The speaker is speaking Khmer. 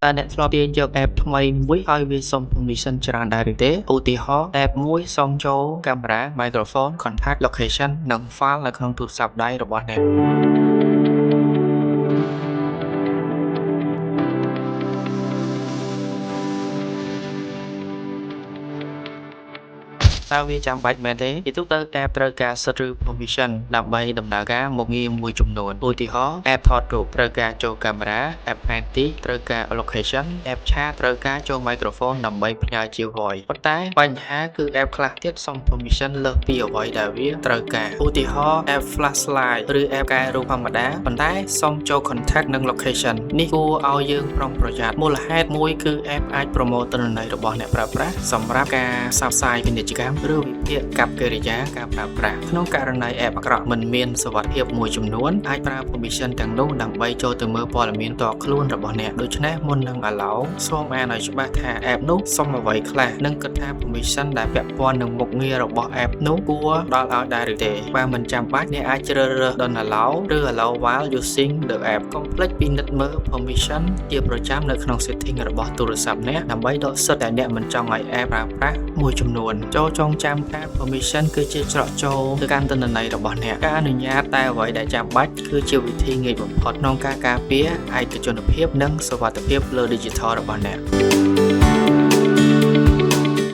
តែអ្នកធ្លាប់ទាញយក app ថ្មីមួយហើយវាសុំ permission ច្រើនដែរឬទេ ឧទាហរណ៍ app មួយសុំចូលកាមេរ៉ា microphone contact location និង file នៅក្នុងទូរស័ព្ទដៃរបស់អ្នកតើវាចាំបាច់មែនទេជាទូទៅ app ត្រូវការសិទ្ធិឬ permission ដើម្បីដំណើរការមុខងារមួយចំនួនឧទាហរណ៍ app ថតរូបត្រូវការចូលកាមេរ៉ា app ផែនទីត្រូវការ location app ឆាតត្រូវការចូល microphone ដើម្បីផ្ញើជា voice ប៉ុន្តែបញ្ហាគឺ app ខ្លះទៀតសុំ permission លើសពីអ្វីដែលវាត្រូវការឧទាហរណ៍ app flashlight ឬ app កែរូបធម្មតាប៉ុន្តែសុំចូល contact និង location នេះគួរឲ្យយើងប្រុងប្រយ័ត្នមូលហេតុមួយគឺ app អាចប្រមូលទិន្នន័យរបស់អ្នកប្រើប្រាស់សម្រាប់ការផ្សព្វផ្សាយពាណិជ្ជកម្មឬវិភាគកັບកិរិយាការប្រើប្រាស់ក្នុងករណី app អាក្រក់មិនមានសុវត្ថិភាពមួយចំនួនអាចប្រើ permission ទាំងនោះដើម្បីចូលទៅមើលព័ត៌មានផ្ទាល់ខ្លួនរបស់អ្នកដូច្នេះមុននឹង allow សូមអានឲ្យច្បាស់ថា app នោះសុំអ្វីខ្លះនិងគិតថា permission ដែលពាក់ព័ន្ធនឹងមុខងាររបស់ app នោះគួរដល់ឲ្យដែរឬទេបើមិនចាំបាច់អ្នកអាចជ្រើសរើស don't allow ឬ allow while using the app កុំភ្លេចពិនិត្យមើល permission ជាប្រចាំនៅក្នុង setting របស់ទូរស័ព្ទអ្នកដើម្បីដកសិទ្ធិដែលអ្នកមិនចង់ឲ្យ app ប្រើប្រាស់មួយចំនួនចូលចងចាំថា permission គឺជាច្រកចូលទៅកាន់ទិន្នន័យរបស់អ្នកការអនុញ្ញាតតែអ្វីដែលចាំបាច់គឺជាវិធីងាយបំផុតក្នុងការការពារឯកជនភាពនិងសុវត្ថិភាពលើ digital របស់អ្នក